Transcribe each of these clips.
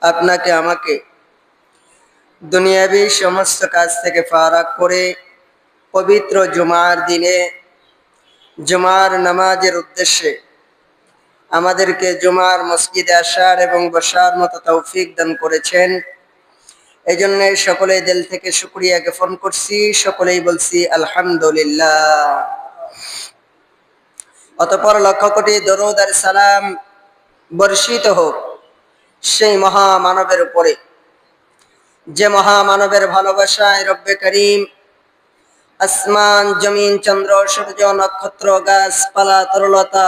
আপনাকে আমাকে দুনিয়াবি সমস্ত কাজ থেকে ফারাক করে পবিত্র জুমার দিনে জুমার নামাজের উদ্দেশ্যে আমাদেরকে জুমার মসজিদে আসার এবং বসার মতো তৌফিক দান করেছেন। এই জন্য সকলেই দিল থেকে শুকরিয়া জ্ঞাপন করছি, সকলেই বলছি আলহামদুলিল্লাহ। অতঃপর লক্ষ কোটি দরুদ আর সালাম বর্ষিত হোক সেই মহামানবের উপরে, যে মহামানবের ভালোবাসায় রব্বে করিম আসমান জমিন চন্দ্র সূর্য নক্ষত্র গাছপালা তরুলতা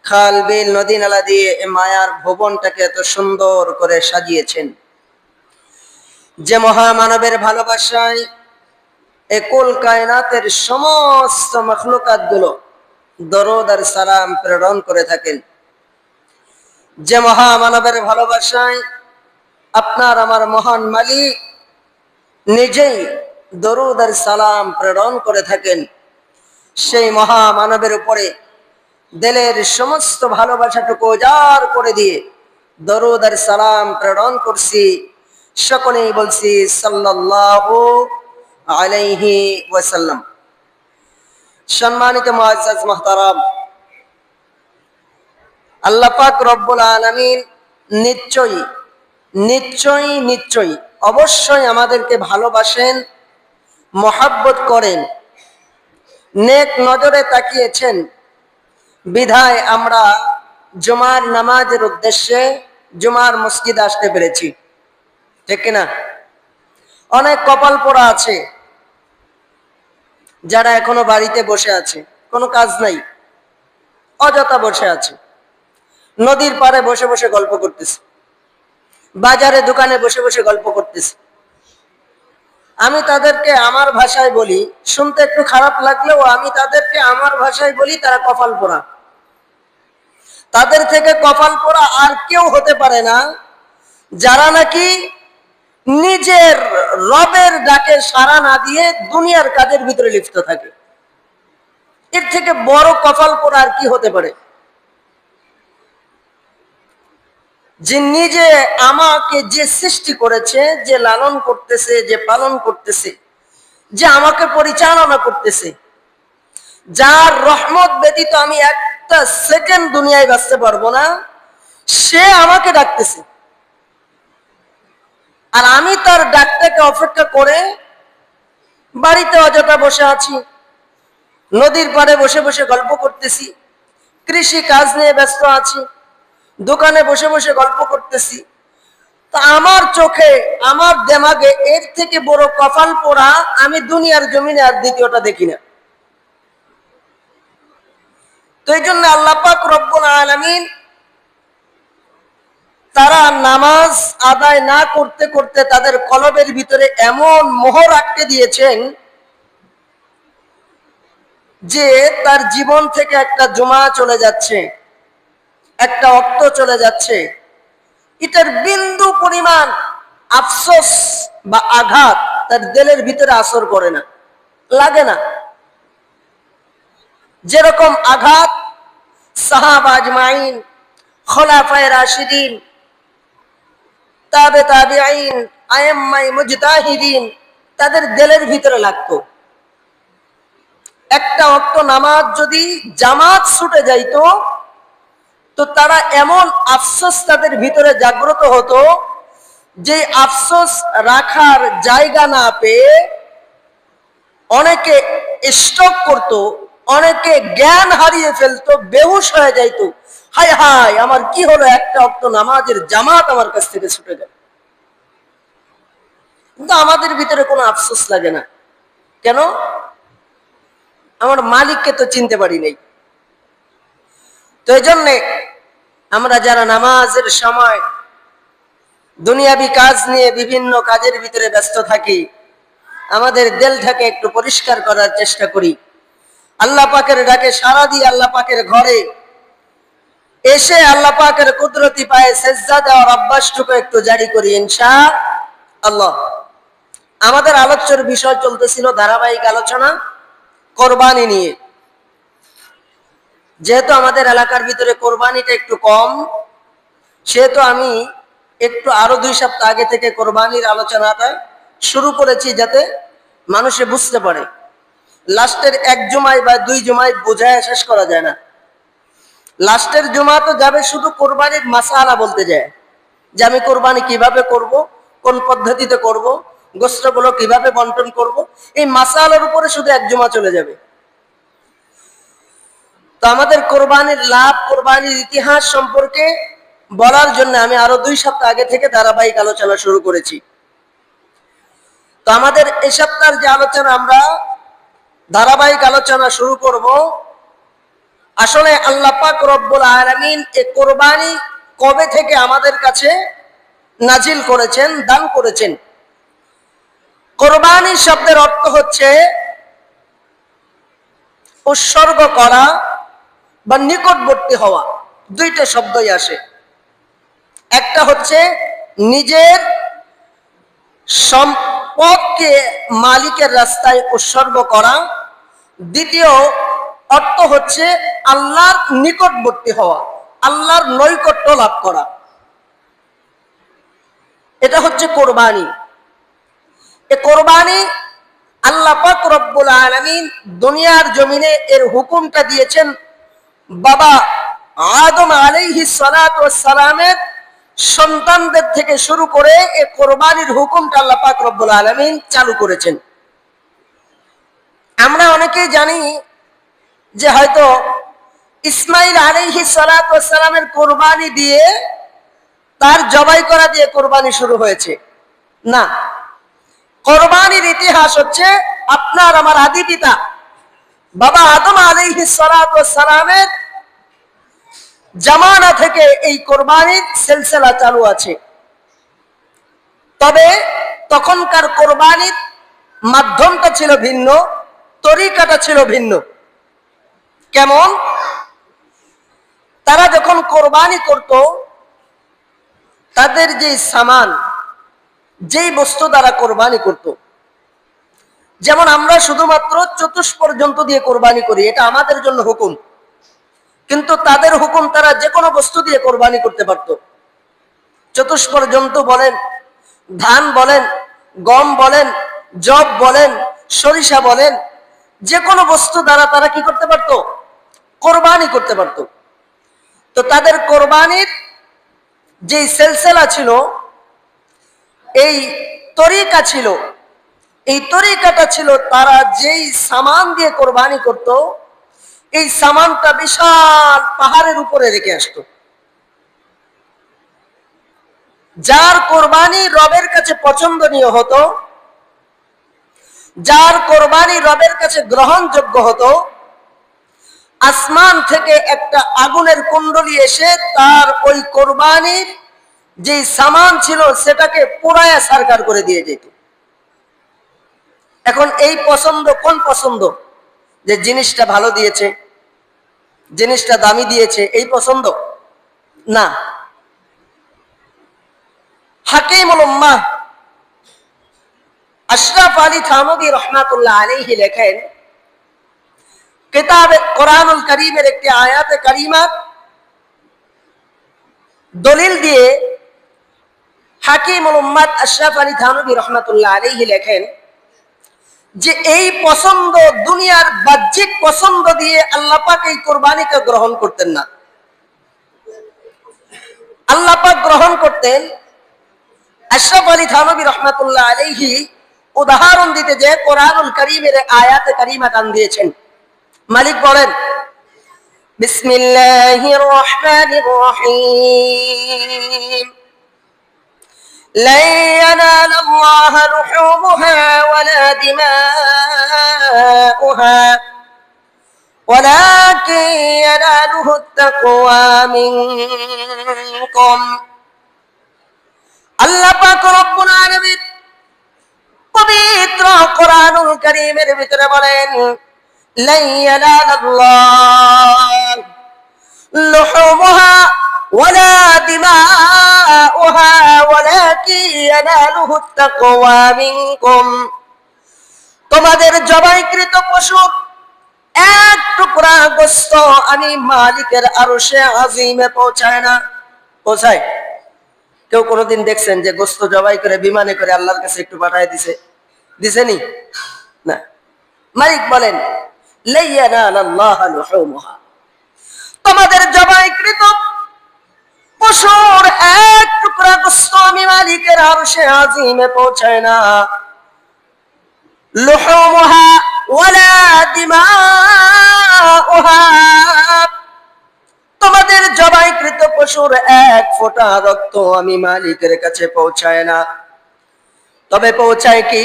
খাল বিল নদী নালা দিয়ে এ মায়ার ভুবনটাকে এত সুন্দর করে সাজিয়েছেন। যে মহামানবের ভালোবাসায় এ কুল কায়নাতের সমস্ত মখলুকাত গুলো দরুদ আর সালাম প্রেরণ করে থাকেন। যে মহামানবের ভালোবাসায় আপনার আমার মহান মালিক নিজেই দরুদ আর সালাম প্রেরণ করে থাকেন, সেই মহামানবের উপরে দিলের সমস্ত ভালোবাসাটুকু উজাড় করে দিয়ে দরুদ আর সালাম প্রেরণ করছি। সকলেই বলছি সাল্লাল্লাহু আলাইহি ওয়াসাল্লাম। সম্মানিত মুআজ্জাজ মুহতারাম, আল্লাহ পাক রব্বুল আলামিন নিশ্চয়ই নিশ্চয়ই নিশ্চয়ই অবশ্যই আমাদেরকে ভালোবাসেন, মহাব্বত করেন, নেক নজরে তাকিয়েছেন। বিধায় আমরা জুমার নামাজের উদ্দেশ্যে জুমার মসজিদ আসতে পেরেছি, ঠিক কিনা? অনেক কপাল পোড়া আছে যারা এখনো বাড়িতে বসে আছে, কোনো কাজ নাই, অযথা বসে আছে, নদীর পাড়ে বসে বসে গল্প করতেছে, বাজারে দোকানে বসে বসে গল্প করতেছে। আমি তাদেরকে আমার ভাষায় বলি, শুনতে একটু খারাপ লাগলেও আমি তাদেরকে আমার ভাষায় বলি, তারা কপাল পোড়া। তাদের থেকে কপাল পোড়া আর কেউ হতে পারে না যারা নাকি নিজের রবের ডাকে সাড়া না দিয়ে দুনিয়ার কাজের ভিতরে লিপ্ত থাকে। এর থেকে বড় কপাল পোড়া আর কি হতে পারে? যে নিজে আমাকে যে সৃষ্টি করেছে, যে লালন করতেছে, যে পালন করতেছে, যে আমাকে পরিচালনা করতেছে, যার রহমত ব্যতীত আমি একটা সেকেন্ড দুনিয়ায় বাঁচতে পারবো না, সে আমাকে ডাকতেছে। আর আমি তার ডাকটাকে অপেক্ষা করে বাড়িতে অযথা বসে আছি, নদীর পাড়ে বসে বসে গল্প করতেছি, কৃষি কাজ নিয়ে ব্যস্ত আছি, দোকানে বসে বসে গল্প করতেছি। তা আমার চোখে, আমার দেমাগে এর থেকে বড় কপাল পোড়া আমি দুনিয়ার জমিনে আর দ্বিতীয়টা দেখি না। তো এই জন্য আল্লাহ পাক রব্বুল আলামিন তারা নামাজ আদায় না করতে করতে তাদের কলবের ভিতরে এমন মোহর আটকে দিয়েছেন যে তার জীবন থেকে একটা জুমা চলে যাচ্ছে, একটা ওয়াক্ত চলে যাচ্ছে, এটার বিন্দু পরিমাণ আফসোস বা আঘাত তার দিলের ভিতরে আসর করে না, লাগে না। যেরকম আঘাত সাহাবা আজমাইন, খোলাফায়ে রাশিদিন, তাবে তাবিঈন, আইম্মায়ে মুজতাহিদিন তাদের দিলের ভিতরে লাগতো। একটা ওয়াক্ত নামাজ যদি জামাত ছুটে যাইতো তো তারা এমন আফসোস তাদের ভিতরে জাগ্রত হতো যে আফসোস রাখার জায়গা না পেয়ে অনেকে স্ট্রোক করত, অনেকে জ্ঞান হারিয়ে ফেলতো, বেহুশ হয়ে যাইতো। হায় হায়, আমার কি হলো, একটা ওয়াক্ত নামাজের জামাত আমার কাছ থেকে ছুটে গেল। কিন্তু আমাদের ভিতরে কোনো আফসোস লাগে না। কেন? আমার মালিককে তো চিনতে পারি নাই। তো এই জন্যে আমরা যারা নামাজের সময় দুনিয়াবি কাজ নিয়ে বিভিন্ন কাজের ভিতরে ব্যস্ত থাকি, আমাদের দিলটাকে একটু পরিষ্কার করার চেষ্টা করি। আল্লাহ পাকের ডাকে সাড়া দিয়ে আল্লাহ পাকের ঘরে এসে আল্লাহ পাকের কুদরতি পায়ে সেজদা দেওয়ার অভ্যাসটুকু একটু জারি করি ইনশাআল্লাহ। আমাদের আলোচ্যের বিষয় চলতেছিল ধারাবাহিক আলোচনা কোরবানি নিয়ে। যেহেতু আমাদের এলাকার ভিতরে কোরবানিটা একটু কম, সেহেতু আমি একটু আরো 2 সপ্তাহ আগে থেকে কোরবানির আলোচনাটা শুরু করেছি, যাতে মানুষে বুঝতে পারে। লাস্টের 1 জুমায় বা 2 জুমায় বোঝায় শেষ করা যায় না। লাস্টের জুমা তো যাবে শুধু কোরবানির মাসালা বলতে যায়, যে আমি কোরবানি কিভাবে করব, কোন পদ্ধতিতে করব, গোশতগুলো কিভাবে বন্টন করব, এই মাসালার উপরে শুধু 1 জুমা চলে যাবে। তো আমাদের কোরবানির লাভ, কোরবানির ইতিহাস সম্পর্কে বলার জন্য আমি আরো 2 সপ্তাহ আগে থেকে ধারাবাহিক আলোচনা শুরু করেছি। তো আমাদের এই সপ্তাহের যে আলোচনা, আমরা ধারাবাহিক আলোচনা শুরু করব। আসলে আল্লাহ পাক রব্বুল আলামিন এই কোরবানি কবে থেকে আমাদের কাছে নাজিল করেছেন, দান করেছেন। কোরবানি শব্দের অর্থ হচ্ছে উৎসর্গ করা বা নিকটবর্তী হওয়া। 2টা শব্দই আসে। একটা হচ্ছে নিজের সম্পদকে মালিকের রাস্তায় উৎসর্গ করা, দ্বিতীয় অর্থ হচ্ছে আল্লাহর নিকটবর্তী হওয়া, আল্লাহর নৈকট্য লাভ করা। এটা হচ্ছে কোরবানি। এই কোরবানি আল্লাহ পাক রব্বুল আলামিন দুনিয়ার জমিনে এর হুকুমটা দিয়েছেন বাবা আদম আলাইহিস সালাতু ওয়াস সালামের সন্তানদের থেকে শুরু করে এই কোরবানির হুকুমটা আল্লাহ পাক রব্বুল আলামিন চালু করেছেন। আমরা অনেকেই জানি যে হয়তো ইসমাইল আলাইহিস সালাতু ওয়াস সালামের কোরবানি দিয়ে, তার জবাই করা দিয়ে কোরবানি শুরু হয়েছে। না, কোরবানির ইতিহাস হচ্ছে আপনার আমার আদি পিতা বাবা আদম আলাইহিস সালাতু ওয়াস সালামের জামানা থেকে এই কোরবানির সিলসিলা চালু আছে। তবে তখনকার কোরবানির মাধ্যমটা ছিল ভিন্ন, তরিকাটা ছিল ভিন্ন। কেমন? তারা যখন কোরবানি করত, তাদের যে সামান, যেই বস্তু দ্বারা কোরবানি করত, যেমন আমরা শুধুমাত্র চতুষ্পর্যন্ত দিয়ে কোরবানি করি, এটা আমাদের জন্য হুকুম, কিন্তু তাদের হুকুম তারা যে কোনো বস্তু দিয়ে কোরবানি করতে পারত। চতুষ্পর্যন্ত বলেন, ধান বলেন, গম বলেন, জব বলেন, সরিষা বলেন, যে কোনো বস্তু দ্বারা তারা কি করতে পারত? কোরবানি করতে পারত। তো তাদের কোরবানির যে সিলসিলা ছিল, এই তরিকা ছিল, এই তরিকাটা ছিল তারা যেই সামান দিয়ে কোরবানি করত, এই সামানটা বিশাল পাহাড়ের উপরে রেখে আসতো। যার কোরবানি রবের কাছে পছন্দনীয় হতো, যার কোরবানি রবের কাছে গ্রহণযোগ্য হতো, আসমান থেকে একটা আগুনের কুণ্ডলী এসে তার ওই কোরবানির যে সামান ছিল সেটাকে পোড়ায়া সারকার করে দিয়ে যেত। এখন এই পছন্দ কোন পছন্দ? যে জিনিসটা ভালো দিয়েছে, জিনিসটা দামি দিয়েছে, এই পছন্দ না। হাকিমুল উম্মাহ আশরাফ আলী থানভী রাহমাতুল্লাহ আলাইহি লেখেন, কিতাবে কোরআনুল কারীমের একটি আয়াতে কারিমা দলিল দিয়ে হাকিমুল উম্মাহ আশরাফ আলী থানভী রাহমাতুল্লাহ আলাইহি লেখেন যে এই পছন্দ, দুনিয়ার বাহ্যিক পছন্দ দিয়ে আল্লাহ পাক এই কোরবানিকে গ্রহণ করতেন না। আল্লাহ পাক গ্রহণ করতেন, আশরাফ আলী থানভী রাহমাতুল্লাহ আলাইহি উদাহরণ দিতে যে কোরআনুল কারীমের আয়াতে কারিমা টান দিয়েছেন। মালিক বলেন, বিসমিল্লাহির রহমানির রহিম, لن ينال الله لحومها ولا دماؤها ولكن يناله التقوى منكم। আল্লাহ পাক রব্বুল আলামিন পবিত্র কোরআনুল কারীমের ভিতরে বলেন, lan ইয়ানালাল্লাহ লুহুমুহা ওয়ালা দিমাউহা ওয়ালাকিন ইয়ানালুহুত তাকওয়া মিনকুম। তোমাদের জবাইকৃত পশুর এক টুকরা গোশত আমি মালিকের আরশে আজিমে পৌঁছায় না, পৌঁছায়? কেউ কোনোদিন দেখছেন যে গোস্ত জবাই করে বিমানে করে আল্লাহর কাছে একটু পাঠায় দিছেনি? না। মালিক বলেন তোমাদের জবাইকৃত পশুর এক টুকরা গোস্ত আমি মালিকের আরশে আজিমে পৌঁছায় না। লুহুমুহা ওয়ালা দিমাউহা, তোমাদের জবাইকৃত পশুর এক ফোঁটা রক্ত আমি মালিকের কাছে পৌঁছায় না। তবে পৌঁছায় কি?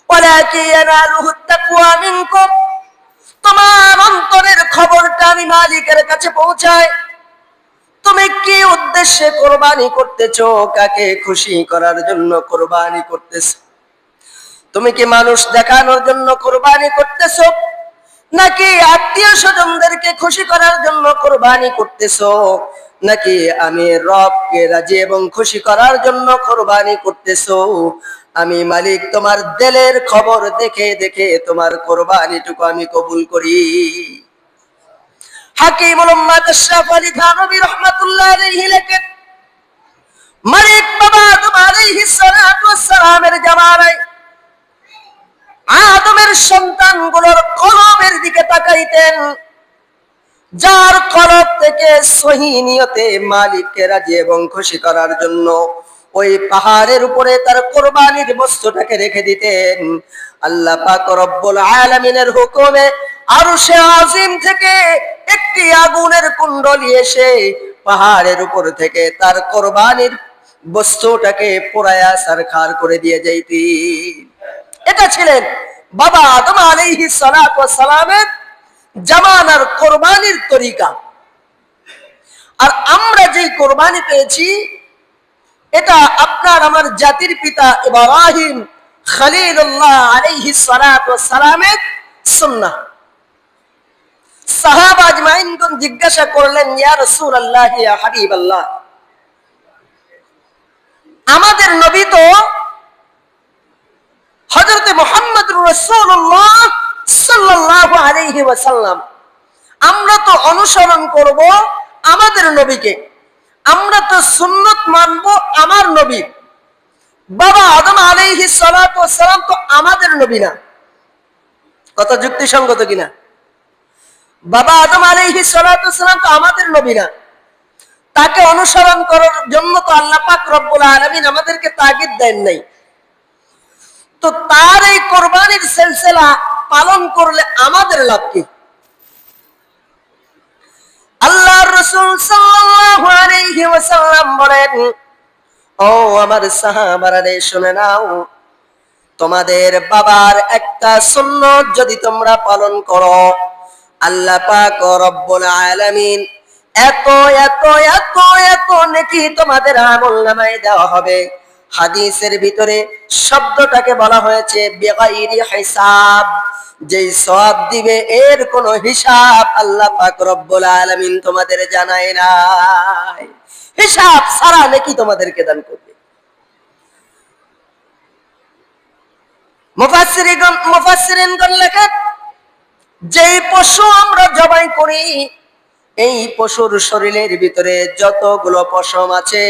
ওয়ালাকিন ইয়ানালুহুত তাকওয়া মিনকুম, তোমার অন্তরের খবরটা আমি মালিকের কাছে পৌঁছায়। তুমি কি উদ্দেশ্যে কোরবানি করতেছো? কাকে খুশি করার জন্য কোরবানি করতেছো? তুমি কি মানুষ দেখানোর জন্য কোরবানি করতেছো, নাকি আত্মীয় স্বজনদেরকে খুশি করার জন্য কোরবানি করতেছো, নাকি আমি রবকে রাজি এবং খুশি করার জন্য কোরবানি করতেছো? আমি মালিক তোমার দিলের খবর দেখে দেখে তোমার কোরবানিটুকু আমি কবুল করি। হাকিমুল উম্মাত আশরাফ আলী থানভী রাহমাতুল্লাহ আলাইহি লেখেন, মালিক বাবা আদম আলাইহিস সালাতু ওয়াস সালামের জামানায় আদমের সন্তানগুলোর কলবের দিকে তাকাইতেন, যার কলব থেকে সহি নিয়তে মালিককে রাজি এবং খুশি করার জন্য ওই পাহাড়ের উপরে তার কোরবানির বস্তুটাকে রেখে দিতেন। আল্লাহ পাক রব্বুল আলামিনের হুকুমে আরশে আজিম থেকে একটি আগুনের কুণ্ডলী এসে পাহাড়ের উপর থেকে তার কোরবানির বস্তুটাকে পোড়ায়া ছারখার করে দিয়ে যাইতেন। এটা ছিলেন বাবা আদম আলাইহিস সালাতু ওয়াস সালামের জামানার কোরবানির তরিকা। আর আমরা যে কোরবানি পেয়েছি, এটা আপনার আমার জাতির পিতা ইব্রাহিম খলিলুল্লাহ আলাইহিস সালাতু ওয়াস সালামের সুন্নাহ। সাহাবা আজমাইনগণ জিজ্ঞাসা করলেন, ইয়া রাসূলুল্লাহ, ইয়া হাবিবাল্লাহ, আমাদের নবী তো হযরত মুহাম্মদুর রাসূলুল্লাহ সাল্লাল্লাহু আলাইহি ওয়াসাল্লাম, আমরা তো অনুসরণ করব আমাদের নবীকে, আমরা তো সুন্নাত মানব আমার নবী। বাবা আদম আলাইহিস সালাতু ওয়াস সালাম তো আমাদের নবী না। কত যুক্তিসঙ্গত কিনা? বাবা আদম আলাইহিস সালাতু ওয়াস সালাম তো আমাদের নবী না। তাকে অনুসরণ করার জন্য তো আল্লাহ পাক রব্বুল আলামিন আমাদেরকে তাগিদ দেন নাই। তো তার এই কোরবানির সিলসিলা পালন করলে আমাদের লাভ কি? আল্লাহর রাসূল সাল্লাল্লাহু আলাইহি ওয়াসাল্লাম বলেন, ও আমার সাহাবারা রে, শুনে নাও, তোমাদের বাবার একটা সুন্নাত যদি তোমরা পালন করো, আল্লাহ পাক রব্বুল আলামিন এত এত এত এত নেকি তোমাদের আমলনামায় দেওয়া হবে। হাদিসের ভিতরে শব্দটাকে বলা হয়েছে বেগাইরি হিসাব, যেই সওয়াব দিবে এর কোনো হিসাব আল্লাহ পাক রব্বুল আলামিন তোমাদের জানায় নাই। হিসাব ছাড়া নেকি তোমাদেরকে দান করবে। মুফাসসিরিনগণ লেখেন, যেই পশু আমরা জবাই করি, এই পশুর শরীরের ভিতরে যতগুলো পশম আছে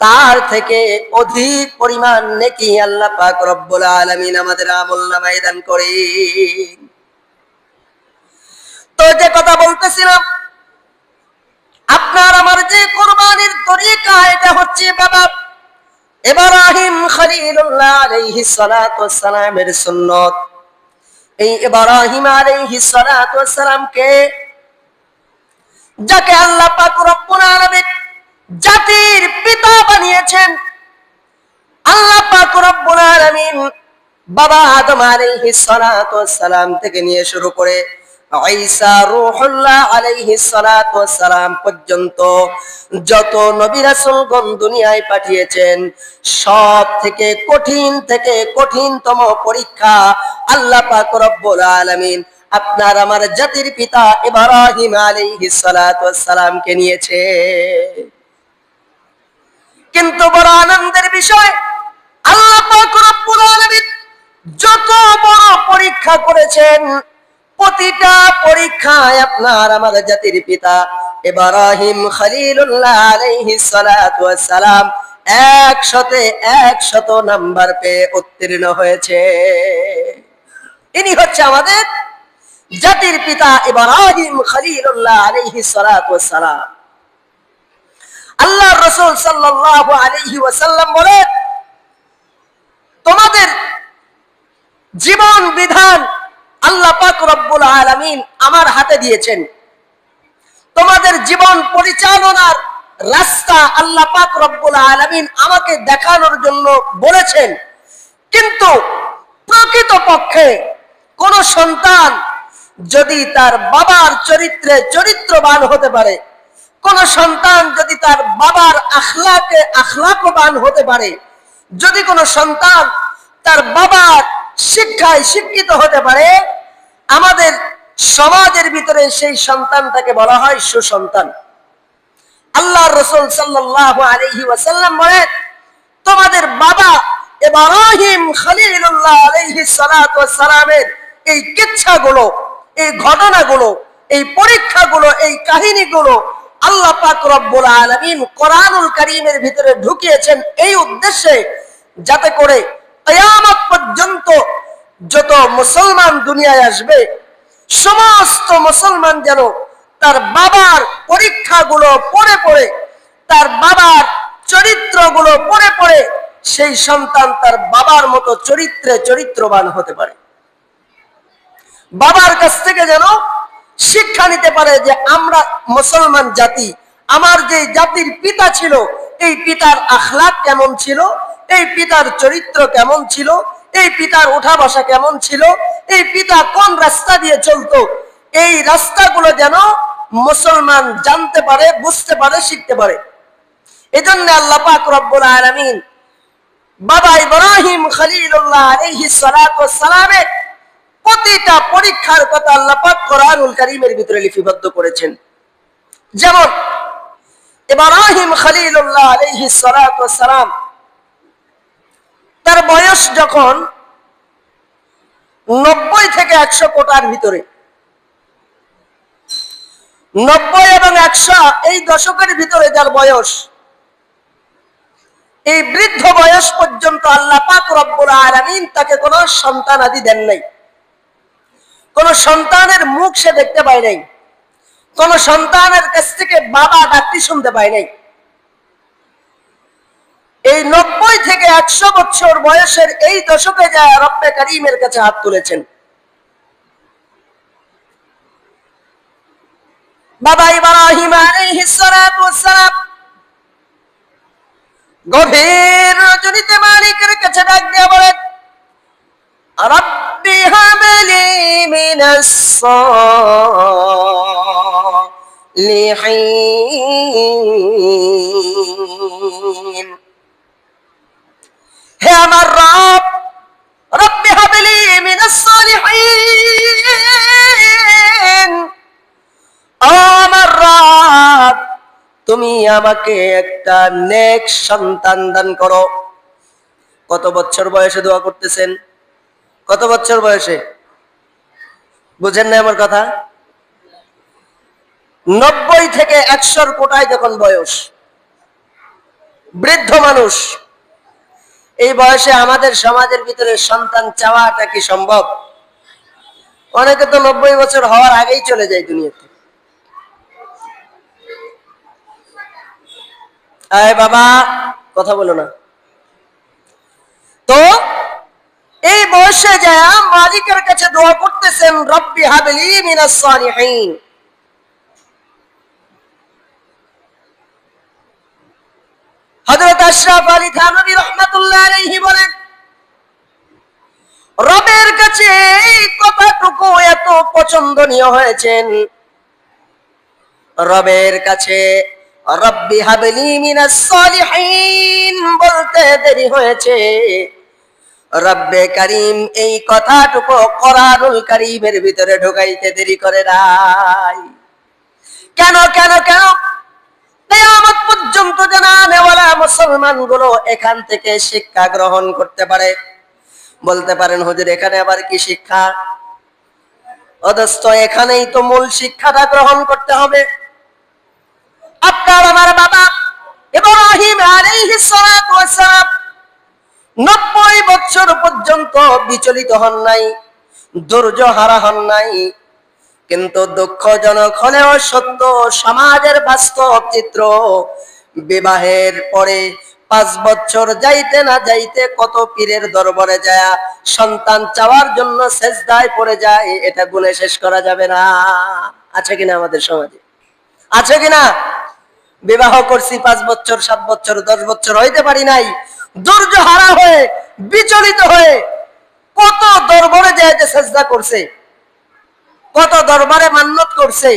তার থেকে অধিক পরিমাণ নেকি আল্লাহ পাক রব্বুল আলামিন আমাদের আমলনামায় দান করেন। তো যে কথা বলতেছিলাম, আপনার আমার যে কোরবানির তরিকা, এটা হচ্ছে বাবা ইব্রাহিম খলিলুল্লাহ আলাইহিস সালাতু ওয়াস সালামের সুন্নাত। এই ইব্রাহিম আলাইহিস সালাতু ওয়াস সালামকে, যাকে আল্লাহ পাক রব্বুল আলামিন জাতির পিতা বানিয়েছেন, আল্লাহ পাক রব্বুল আলামিন বাবা আদম আলাইহিস সালাতু ওয়াস সালাম থেকে নিয়ে শুরু করে ঈসা রূহুল্লাহ আলাইহিস সালাতু ওয়াস সালাম পর্যন্ত যত নবী রাসূলগণ দুনিয়ায় পাঠিয়েছেন, সব থেকে কঠিনতম পরীক্ষা আল্লাহ পাক রব্বুল আলামিন আপনার আমার জাতির পিতা ইব্রাহিম আলাইহিস সালাতু ওয়াস সালামকে নিয়েছে। কিন্তু বড় আনন্দের বিষয়, আল্লাহ পাক রব্বুল আলামিন যত বড় পরীক্ষা করেছেন, প্রতিটা পরীক্ষায় আপনার আমার জাতির পিতা ইব্রাহিম খলিলুল্লাহ আলাইহিস সালাতু ওয়াস সালাম 100 নাম্বার পেয়ে উত্তীর্ণ হয়েছে। ইনি হচ্ছে আমাদের জাতির পিতা ইব্রাহিম খলিলুল্লাহ আলাইহিস সালাতু ওয়াস সালাম। আল্লাহর রাসূল সাল্লাল্লাহু আলাইহি ওয়াসাল্লাম বলেন, তোমাদের জীবন বিধান আল্লাহ পাক রব্বুল আলামিন আমার হাতে দিয়েছেন। তোমাদের জীবন পরিচালনার রাস্তা আল্লাহ পাক রব্বুল আলামিন আমাকে দেখানোর জন্য বলেছেন। কিন্তু প্রকৃতপক্ষে কোন সন্তান যদি তার বাবার চরিত্রে চরিত্রবান হতে পারে, কোন সন্তান যদি তার বাবার আখলাকে আখলাকবান হতে পারে, যদি কোন সন্তান তার বাবার শিক্ষায় শিক্ষিত হতে পারে, আমাদের সমাজের ভিতরে সেই সন্তানটাকে বলা হয় সুসন্তান। আল্লাহর রাসূল সাল্লাল্লাহু আলাইহি ওয়াসাল্লাম বলেন, তোমাদের বাবা ইব্রাহিম খলিলুল্লাহ আলাইহিস সালাতু ওয়াস সালামের এই কিচ্ছাগুলো, এই ঘটনাগুলো, এই পরীক্ষাগুলো, এই কাহিনীগুলো আল্লাহ পাক রব্বুল আলামিন কোরআনুল কারীমের ভিতরে ঢুকিয়েছেন এই উদ্দেশ্যে, যাতে করে কিয়ামত পর্যন্ত যত মুসলমান দুনিয়ায় আসবে, সমস্ত মুসলমান যেন তার বাবার পরীক্ষাগুলো পড়ে পড়ে, তার বাবার চরিত্রগুলো পড়ে পড়ে সেই সন্তান তার বাবার মতো চরিত্রে চরিত্রবান হতে পারে। বাবার কাছ থেকে যেন শিক্ষা নিতে পারে যে আমরা মুসলমান জাতি, আমার যে জাতির পিতা ছিল, এই পিতার আখলাক কেমন ছিল, এই পিতার চরিত্র কেমন ছিল, এই পিতার ওঠা বসা কেমন ছিল, এই পিতা কোন রাস্তা দিয়ে চলতো, এই রাস্তাগুলো যেন মুসলমান জানতে পারে, বুঝতে পারে, শিখতে পারে। এজন্য আল্লাহ পাক রব্বুল আলামিন বাবা ইব্রাহিম খলিলুল্লাহ আলাইহিস সালাতু ওয়াস সালামের প্রতিটা পরীক্ষার কথা আল্লাহ পাক কোরআনুল কারীমের ভিতরে লিপিবদ্ধ করেছেন। যেমন ইব্রাহিম খলিলুল্লাহ আলাইহিস সালাতু ওয়াস সালাম তার বয়স যখন 90 থেকে 100 কোটার ভিতরে, 90 এবং 100 এই দশকের ভিতরে যার বয়স, এই বৃদ্ধ বয়স পর্যন্ত আল্লাহ পাক রব্বুল আলামিন তাকে কোনো সন্তান আদি দেন নাই। কোন সন্তানের মুখ সে দেখতে পায় নাই, কোন সন্তানের কাছ থেকে বাবা ডাকটি শুনতে পায় নাই। এই 90 থেকে 100 বছর বয়সের এই দশকে যায় রব্বে কারীমের কাছে হাত তুলেছেন। বাবা ইব্রাহিম আলাইহিস সালাতু ওয়াস সালাম গভীর রজনীতে মালিকের কাছে ডাক দিয়ে বলেন, রব্বি হাবলি মিনাস সালিহিন। হে আমার রব, রব্বি হাবলি মিনাস সালিহিন, আমার রব তুমি আমাকে একটা নেক সন্তান দান করো। কত বছর বয়সে দোয়া করতেছেন? কত বছর বয়সে? বুঝেন না আমার কথা? 90 থেকে 100 কোটায় যখন বয়স, বৃদ্ধ মানুষ, এই বয়সে আমাদের সমাজের ভিতরে সন্তান চাওয়াটা কি সম্ভব? অনেকে তো 90 বছর হওয়ার আগেই চলে যায় দুনিয়াতে। আয় বাবা, কথা বলো না তো। এই বয়সে যায় মালিকের কাছে দোয়া করতেছেন, রব্বি হাবলি মিনাস সালিহিন। হযরত আশরাফ আলী থানভী রাহমাতুল্লাহ আলাইহি বলেন, রবের কাছে এই কথাটুকু এত পছন্দনীয় হয়েছেন, রবের কাছে রব্বি হাবলি মিনাস সালিহিন বলতে দেরি হয়েছে, রব্বে কারীম এই কথাটুকু কোরআনুল কারীমের ভিতরে ঢোকাইতে দেরি করে নাই। কেন কেন কেন? কিয়ামত পর্যন্ত জানানেওয়ালা মুসলমানগুলো এখান থেকে শিক্ষা গ্রহণ করতে পারে। বলতে পারেন, হুজুর এখানে আবার কি শিক্ষা? অদস্ত এখানেই তো মূল শিক্ষাটা গ্রহণ করতে হবে। আপনার আমার বাবা ইব্রাহিম আলাইহিস সালাতু ওয়াস সালাম 90 বছর পর্যন্ত বিচলিত হন নাই, ধৈর্য হারা হন নাই। কিন্তু দুঃখজনক হলেও সত্য, সমাজের বাস্তব চিত্র, বিবাহের পরে 5 বছর যাইতে না যাইতে কত পীরের দরবারে যায় সন্তান চাওয়ার জন্য সেজদায় পড়ে যায়, এটা গুণে শেষ করা যাবে না। আছে কিনা আমাদের সমাজে? আছে কিনা? বিবাহ করছি 5 বছর, 7 বছর, 10 বছর হইতে পারি নাই, ধৈর্য হারা হয়ে বিচলিত হয়ে কত দরবারে যায় সেজদা করছে, কত দরবারে মান্নত করছে,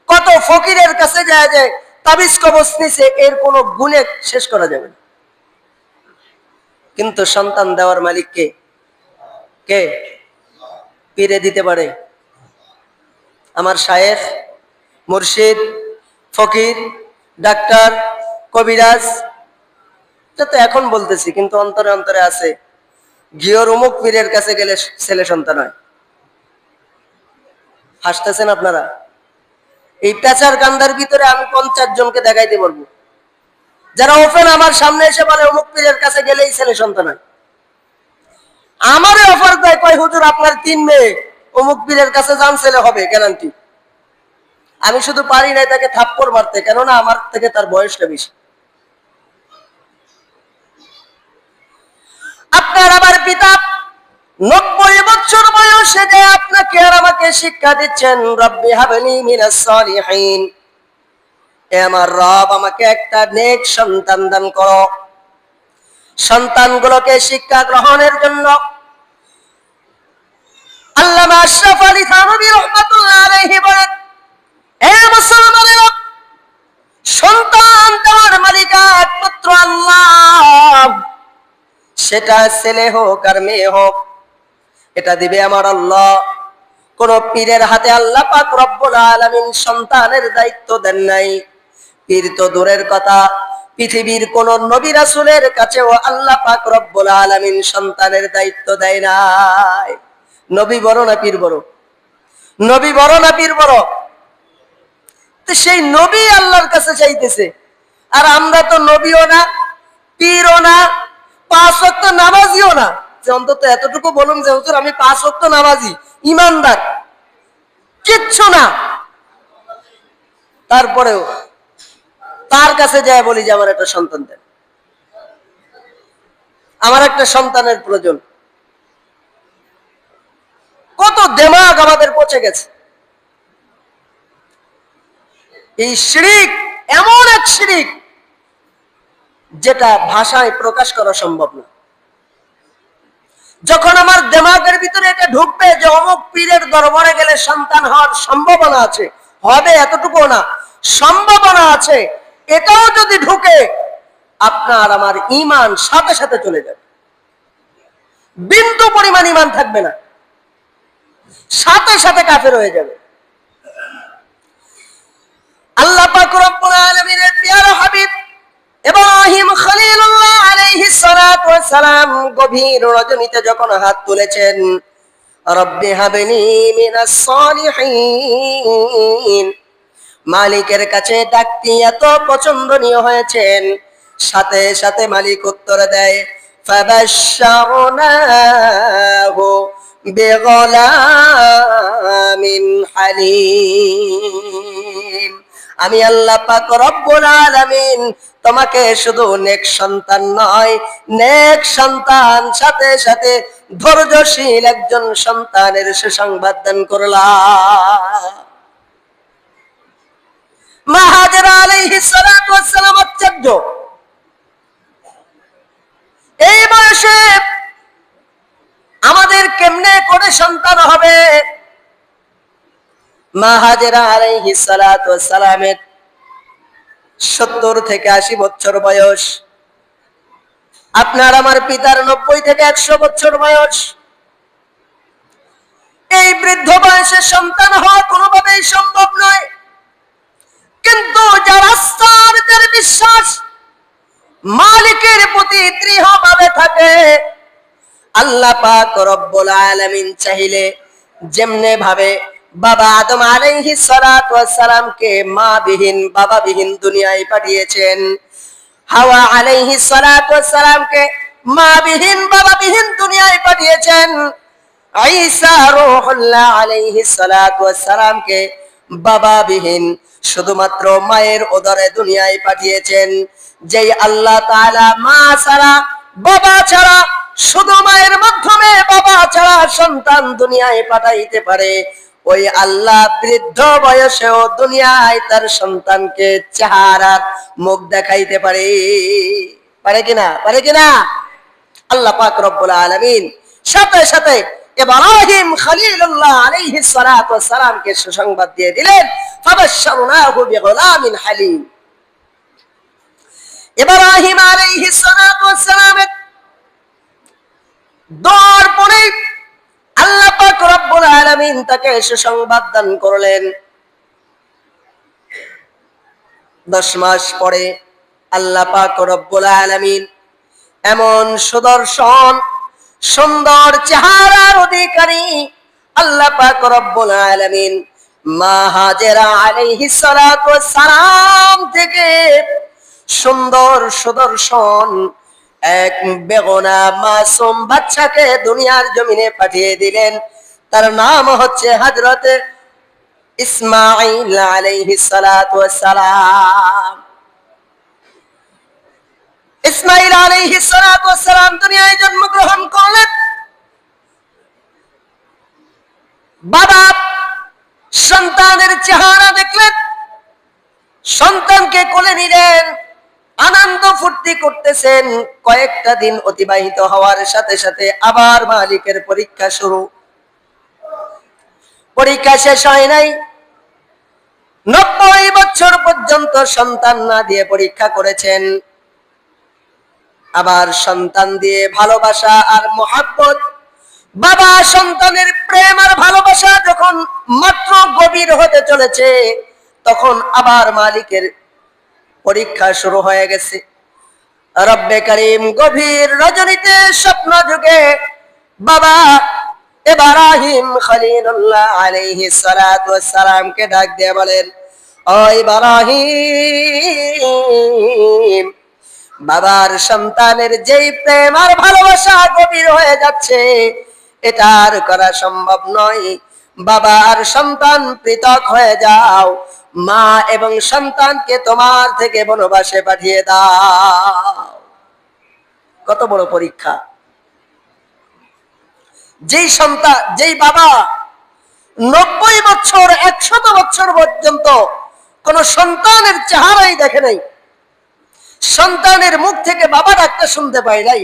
কত ফকিরের কাছে যায় যে তাবিজ কবজ নিছে, এর কোনো গুণে শেষ করা যাবে না। কিন্তু সন্তান দেওয়ার মালিক কে? কে? পীরে দিতে পারে। আমার শায়েখ, মুর্শিদ, ফকির, ডাক্তার, কবিরাজ, তো এখন বলতেছি কিন্তু অন্তরে অন্তরে আছে, ঘিওর অমুক পীরের কাছে গেলে ছেলে সন্তান হয়। হাসতেছেন আপনারা? এই পেঁচার কান্দার ভিতরে আমি 50 জনকে দেখাইতে পারবো যারা ওপেন আমার সামনে এসে বলে অমুক পীরের কাছে গেলেই ছেলে সন্তান হয়। আমারে অফার দেয়, কয় হুজুর আপনার 3 মেয়ে, অমুক পীরের কাছে যান, ছেলে হবে গ্যারান্টি। আমি শুধু পারি নাই তাকে থাপ্পড় মারতে, কেননা আমার থেকে তার বয়সটা বেশি। আপনার আবার পিতা 90 বছর বয়সে যে আপনাকে আর আমাকে শিক্ষা দিচ্ছেন, রব্বি হাবলি মিনাস সালিহিন, হে আমার রব আমাকে একটা নেক সন্তান দান করো। সন্তানগুলোকে শিক্ষা গ্রহণের জন্য আল্লামা আশরাফ আলী থানভী রাহমাতুল্লাহ আলাইহি বলেন, হে মুসলমানেরা, সন্তান দেওয়ার মালিক একমাত্র আল্লাহ। সেটা ছেলে হোক আর মেয়ে হোক, এটা দিবে আমার আল্লাহ। কোন পীরের হাতে আল্লাহ পাক রব্বুল আলামিন সন্তানের দায়িত্ব দেন নাই। পীর তো দূরের কথা, পৃথিবীর কোন নবী রাসূলের কাছেও আল্লাহ পাক রব্বুল আলামিন সন্তানের দায়িত্ব দেয় নাই। নবী বড় না পীর বড়? নবী বড় না পীর বড়? তো সেই নবী আল্লাহর কাছে চাইতেছে, আর আমরা তো নবীও না, পীরও না, 5 ওয়াক্ত নামাজিও না। যে অন্তত এতটুকু বলুন যে হুজুর আমি 5 ওয়াক্ত নামাজি, ইমানদার, কিচ্ছু না। তারপরেও তার কাছে যায় বলি যে আমার একটা সন্তান দেন, আমার একটা সন্তানের প্রয়োজন। কত দিমাগ আমাদের পচে গেছে। এই শিরক এমন এক শিরক যেটা ভাষায় প্রকাশ করা সম্ভব না। যখন আমার দিমাগের ভিতরে এটা ঢুকবে যে অমুক পীরের দরবারে গেলে সন্তান হওয়ার সম্ভাবনা আছে, হবে এতটুকু না, সম্ভাবনা আছে, এটাও যদি ঢুকে, আপনার আমার ঈমান সাথে সাথে চলে যাবে, বিন্দু পরিমাণ ঈমান থাকবে না, সাথে সাথে কাফের হয়ে যাবে। আল্লাহ পাক রব্বুল আলামিনের প্রিয় হাবিব ইব্রাহিম খলিলুল্লাহ আলাইহিস সালাতু ওয়াস সালাম গভীর রজনীতে যখন হাত তুলেছেন, রব্বি হাবলি মিনাস সালিহিন, মালিকের কাছে ডাকটি এত পছন্দনীয় হয়েছেন, সাথে সাথে মালিক উত্তর দেয়, ফাবাশশারনাহু বিগুলামিন হালিম। আমি আল্লাহ পাক রব্বুল আলামিন তোমাকে শুধু নেক সন্তান নয়, নেক সন্তান সাথে সাথে ধৈর্যশীল একজন সন্তানের সুসংবাদ দান করলাম। মা হাজেরা আলাইহিস সালাতু ওয়াস সালাম আশ্চর্য, এই বয়সে আমাদের কেমনে করে সন্তান হবে? মা হাজেরা আলাইহিস সালাতু ওয়াস সালামের 70 থেকে 80 বছর বয়স, আপনার আমার পিতার 90 থেকে 100 বছর বয়স। এই বৃদ্ধ বয়সে সন্তান হওয়া কোনোভাবেই সম্ভব নয়। কিন্তু যার আস্থার বিশ্বাস মালিকের প্রতি দৃঢ়ভাবে থাকে, আল্লাহ পাক রব্বুল আলামিন চাইলে যেমনে ভাবে বাবা আদম আলাইহিস সালাতু ওয়াস সালামকে মা বিহীন বাবা বিহীন দুনিয়ায় পাঠিয়েছেন। হাওয়া আলাইহিস সালাতু ওয়াস সালামকে মা বিহীন বাবা বিহীন দুনিয়ায় পাঠিয়েছেন। ঈসা রূহুল্লাহ আলাইহিস সালাতু ওয়াস সালামকে বাবা বিহীন শুধুমাত্র মায়ের উদরে দুনিয়ায় পাঠিয়েছেন। যেই আল্লাহ তাআলা মা ছাড়া বাবা ছাড়া শুধু মায়ের মাধ্যমে বাবা ছাড়া সন্তান দুনিয়ায় পাঠাইতে পারে, ওই আল্লাহ বৃদ্ধ বয়সেও দুনিয়ায় তার সন্তানকে চেহারা মুখ দেখাইতে পারে। পারে কিনা? পারে কিনা? আল্লাহ পাক রব্বুল আলামিন সাথে সাথে ইব্রাহিম খলিলুল্লাহ আলাইহিস সালাতু ওয়াস সালামকে সুসংবাদ দিয়ে দিলেন, ফাবাশশারনাহু বিগুলামিন হালিম। ইব্রাহিম আলাইহিস সালাতু ওয়াস সালামের দোয়ার পরে আল্লাহ পাক রব্বুল আলামিন তাকে সুসংবাদ দান করলেন। 10 মাস পরে আল্লাহ পাক রব্বুল আলামিন এমন সুদর্শন সুন্দর চেহারার অধিকারী আল্লাহ পাক রব্বুল আলামিন মা হাজেরা আলাইহিস সালাতু ওয়াস সালাম থেকে সুন্দর সুদর্শন এক বেগোনা মাসুম বাচ্চাকে দুনিয়ার জমিনে পাঠিয়ে দিলেন। তার নাম হচ্ছে হযরতে ইসমাঈল আলাইহিস সালাতু ওয়াস সালাম। ইসমাঈল আলাইহিস সালাতু ওয়াস সালাম দুনিয়ায় জন্মগ্রহণ করলেন। বাবা সন্তানের চেহারা দেখলেন, সন্তানকে কোলে নিলেন, আনন্দ ফুর্তি করতেছেন। কয়েকটা দিন অতিবাহিত হওয়ার সাথে সাথে আবার মালিকের পরীক্ষা শুরু। পরীক্ষা শেষ হয় নাই, 90 বছর পর্যন্ত সন্তান না দিয়ে পরীক্ষা করেছেন। আবার সন্তান দিয়ে ভালোবাসা আর মহব্বত, বাবা সন্তানের প্রেম আর ভালোবাসা যখন মাত্র গভীর হতে চলেছে, তখন আবার মালিকের পরীক্ষা শুরু হয়ে গেছে। রব্বে করিম গভীর রজনীতে স্বপ্ন যুগে বাবা ইব্রাহিম খলিলুল্লাহ আলাইহিস সালাতু ওয়াস সালামকে ডাক দিয়ে বলেন, ও ইব্রাহিম, বাবার সন্তানের যেই প্রেম আর ভালোবাসা গভীর হয়ে যাচ্ছে, এটা আর করা সম্ভব নয়। বাবা আর সন্তান পৃথক হয়ে যাও, মা এবং সন্তানকে তোমার থেকে বনবাসে পাঠিয়ে দাও। কত বড় পরীক্ষা! যেই সন্তান, যেই বাবা 90 বছর 100 বছর পর্যন্ত কোন সন্তানের চেহারাই দেখে নাই, সন্তানের মুখ থেকে বাবা ডাকতে শুনতে পায় নাই,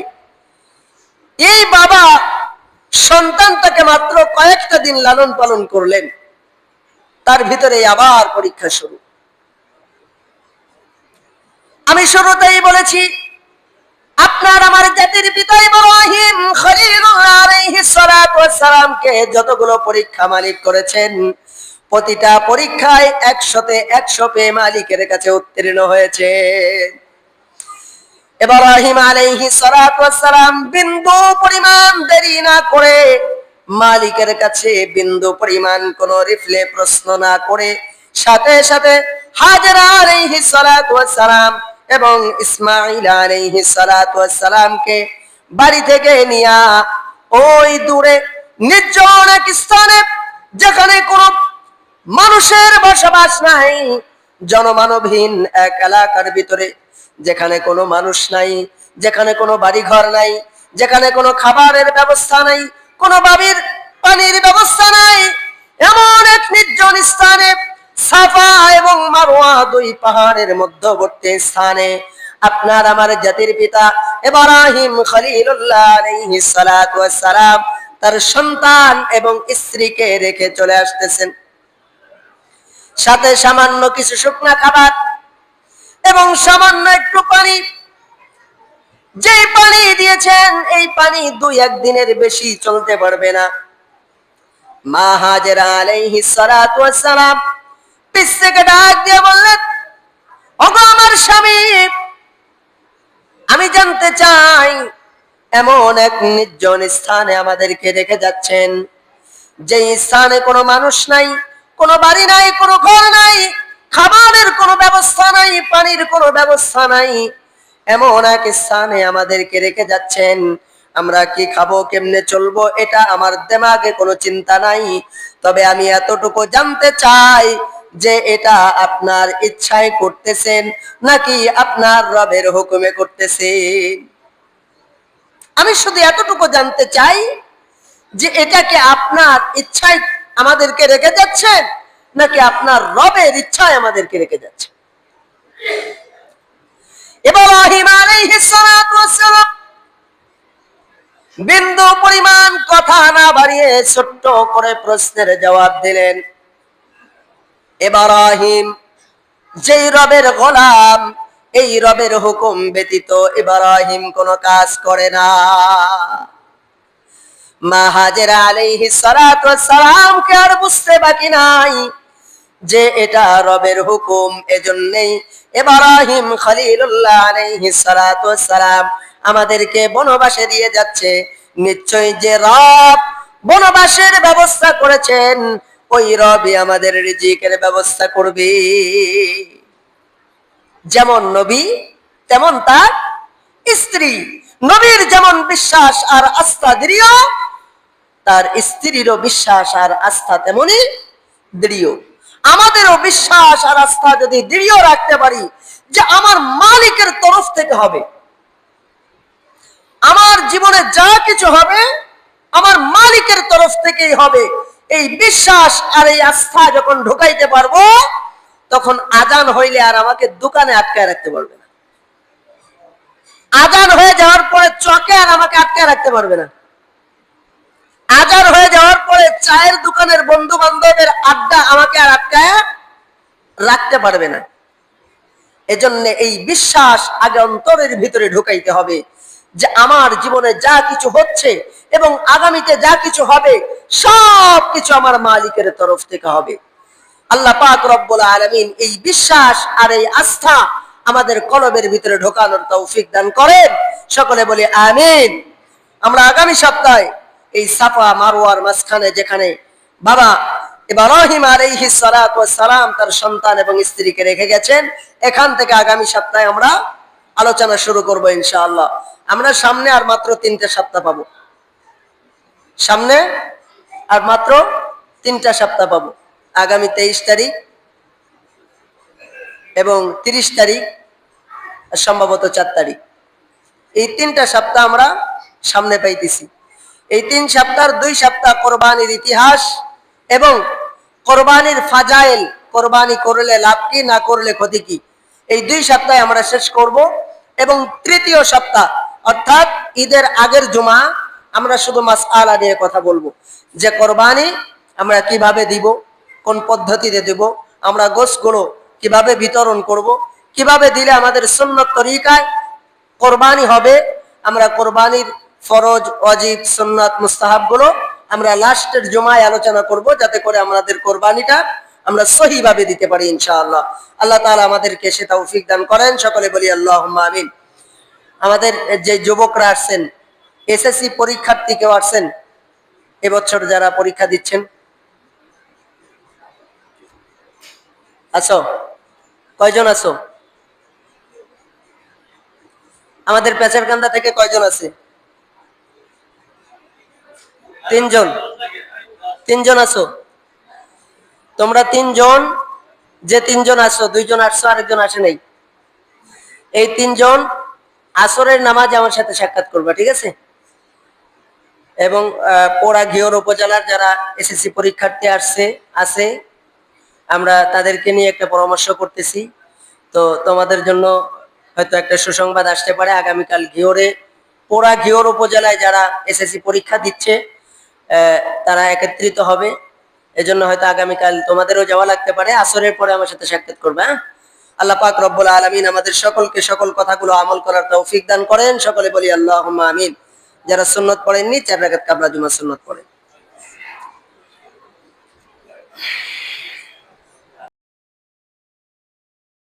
এই বাবা সন্তানটাকে মাত্র কয়েকটা দিন লালন পালন করলেন, তার ভিতরে আবার পরীক্ষা শুরু। আমি শুরুতেই বলেছি, আপনার আমার জাতির পিতা ইব্রাহিম খলিলুল্লাহ আলাইহিস সালাতু ওয়াস সালামকে যতগুলো পরীক্ষা মালিক করেছেন, প্রতিটা পরীক্ষায় 100তে 100 পেয়ে মালিকের কাছে উত্তীর্ণ হয়েছে। ইব্রাহিম আলাইহিস সালাতু ওয়াস সালাম বিন্দু পরিমাণ দেরি না করে, মালিকের কাছে বিন্দু পরিমাণ কোন রিফলে প্রশ্ন না করে, সাথে সাথে হাজেরা আলাইহিস সালাতু ওয়াস সালাম এবং ইসমাঈল আলাইহিস সালাতু ওয়াস সালামকে বাড়ি থেকে নিয়া ওই দূরে নির্জন এক স্থানে, যেখানে কোনো মানুষের বসবাস নাই, জনমানবহীন এক এলাকার ভিতরে, যেখানে কোনো মানুষ নাই, যেখানে কোনো বাড়িঘর নাই, যেখানে কোনো খাবারের ব্যবস্থা নাই, কোনো বাবির পানির ব্যবস্থা নাই, এমন এক নির্জন স্থানে, সাফা এবং মারওয়া 2 পাহাড়ের মধ্যবর্তী স্থানে আপনার আমার জাতির পিতা ইব্রাহিম খলিলুল্লাহ আলাইহিস সালাতু ওয়াস সালাম তার সন্তান এবং স্ত্রীকে রেখে চলে আসতেছেন। সাথে সামান্য কিছু শুকনা খাবার এবং সামান্য একটু পানি। যে পানি দিয়েছেন, এই পানি 2-1 দিনের বেশি চলতে পারবে না। মা হাজেরা আলাইহিস সালাতু ওয়াস সালাম পিছ থেকে ডাক দিয়ে বললেন, ওগো আমার স্বামী, আমি জানতে চাই, এমন এক নির্জন স্থানে আমাদেরকে রেখে যাচ্ছেন, যে স্থানে কোনো মানুষ নাই, কোনো বাড়ি নাই, কোনো ঘর নাই, খাবারের কোনো ব্যবস্থা নাই, পানির কোনো ব্যবস্থা নাই, এমন এক স্থানে আমাদেরকে রেখে যাচ্ছেন। আমরা কি খাবো, কেমনে চলবো, এটা আমার দিমাগে কোনো চিন্তা নাই। তবে আমি এতটুকু জানতে চাই যে এটা আপনার ইচ্ছায় করতেছেন নাকি আপনার রবের হুকুমে করতেছেন। আমি শুধু এতটুকু জানতে চাই যে এটা কি আপনার ইচ্ছায় আমাদেরকে রেখে যাচ্ছেন নাকি আপনার রবের ইচ্ছায় আমাদেরকে রেখে যাচ্ছে। ইব্রাহিম আলাইহিস সালাতু ওয়াস সালাম বিন্দু পরিমাণ কথা না বাড়িয়ে ছোট্ট করে প্রশ্নের জবাব দিলেন। ইব্রাহিম যেই রবের গোলাম, এই রবের হুকুম ব্যতীত ইব্রাহিম কোনো কাজ করে না। মা হাজেরা আলাইহিস সালাতু ওয়াস সালাম কে আর বুঝতে বাকি নাই যে এটা রবের হুকুম। এজন্যই ইব্রাহিম খলিলুল্লাহ আলাইহিস সালাতু ওয়াস সালাম আমাদেরকে বনবাসে দিয়ে যাচ্ছে। নিশ্চয়ই যে রব বনবাসের ব্যবস্থা করেছেন, ওই রবই আমাদের রিজিকের ব্যবস্থা করবে। যেমন নবী তেমন তার স্ত্রী, নবীর যেমন বিশ্বাস আর আস্থা দৃঢ়, তার স্ত্রীরও বিশ্বাস আর আস্থা তেমনি দৃঢ়। আমাদেরও বিশ্বাস আর আস্থা যদি দৃঢ় রাখতে পারি যে আমার মালিকের তরফ থেকে হবে, আমার জীবনে যা কিছু হবে আমার মালিকের তরফ থেকেই হবে, এই বিশ্বাস আর এই আস্থা যখন ঢুকাইতে পারবো, তখন আজান হইলে আর আমাকে দোকানে আটকায় রাখতে পারবে না। আজান হয়ে যাওয়ার পরে চকে আর আমাকে আটকায় রাখতে পারবে না। আজান হয়ে যাওয়ার পরে চায়ের দোকানের বন্ধু বান্ধবের আড্ডা আমাকে আর আটকায় রাখতে পারবে না। এজন্য এই বিশ্বাস আগে অন্তরের ভিতরে ঢুকাইতে হবে যে আমার জীবনে যা কিছু হচ্ছে এবং আগামীতে যা কিছু হবে সব কিছু আমার মালিকের তরফ থেকে হবে। আল্লাহ পাক রব্বুল আলামিন এই বিশ্বাস আর এই আস্থা আমাদের কলবের ভিতরে ঢোকানোর তৌফিক দান করেন। সকলে বলি আমিন। আমরা আগামী সপ্তাহে এই সাফা মারওয়ার মাঝখানে যেখানে বাবা ইব্রাহিম আলাইহিস সালাতু ওয়াস সালাম তার সন্তান এবং স্ত্রীকে রেখে গেছেন, এখান থেকে আগামী সপ্তাহে আমরা আলোচনা শুরু করব ইনশাআল্লাহ। আমরা সামনে আর মাত্র 3টা সপ্তাহ পাবো, সামনে আর মাত্র 3টা সপ্তাহ পাবো। আগামী 23 তারিখ এবং 30 তারিখ, সম্ভবত 4 তারিখ, এই 3টা সপ্তাহ আমরা সামনে পাইতেছি। এই 3 সপ্তাহের 2 সপ্তাহ কোরবানির ইতিহাস এবং কোরবানির ফাজাইল, কোরবানি করলে লাভ কি না করলে ক্ষতি কি, এই 2 সপ্তাহে আমরা শেষ করব। এবং তৃতীয় সপ্তাহ অর্থাৎ ঈদের আগের জুমা আমরা শুধু মাসআলা নিয়ে কথা বলবো যে কোরবানি আমরা কিভাবে দিব, কোন পদ্ধতিতে দেব, আমরা গোশগুলো কিভাবে বিতরণ করব, কিভাবে দিলে আমাদের সুন্নত তরিকায় কোরবানি হবে। আমরা কোরবানির ফরজ, ওয়াজিব, সুন্নাত, মুস্তাহাব গুলো আমরা লাস্টের জুমায় আলোচনা করব, যাতে করে আমাদের কোরবানিটা আমরা সহিভাবে দিতে পারি ইনশাআল্লাহ। আল্লাহ তাআলা আমাদেরকে সে তৌফিক দান করেন। সকলে বলি আল্লাহুম্মা আমিন। আমাদের যে যুবকরা আসছেন, এসএসসি পরীক্ষার্থী কেউ আসছেন এবছর যারা পরীক্ষা দিচ্ছেন? আছো? কয়জন আছো? আমাদের পেচারকান্দা থেকে কয়জন আছে? 3 জন। 3 জন আছো তোমরা? 3 জন, যে 3 জন আছো, 2 জন আসছো, আরেকজন আসে নাই। এই 3 জন আসরের নামাজে আমার সাথে সাক্ষাৎ করবা, ঠিক আছে? এবং পোড়া ঘিওর উপজেলার যারা এসএসসি পরীক্ষার্থী আছে আমরা তাদেরকে নিয়ে একটা পরামর্শ করতেছি। তো তোমাদের জন্য হয়তো একটা সুসংবাদ আসতে পারে। আগামীকাল পোড়া ঘিওর উপজেলায় যারা এসএসসি পরীক্ষা দিচ্ছে তারা একত্রিত হবে। এজন্য হয়তো আগামীকাল তোমাদেরও যাওয়া লাগতে পারে। আসরের পরে আমার সাথে সাক্ষাৎ করবে। হ্যাঁ, আল্লাহ পাক রব্বুল আলামিন আমাদের সকলকে সকল কথাগুলো আমল করার তৌফিক দান করেন। সকলে বলি আল্লাহুম্মা আমিন। যারা সুন্নত পড়েননি 4 রাকাত কাবলা জুমা সুন্নত পড়েন।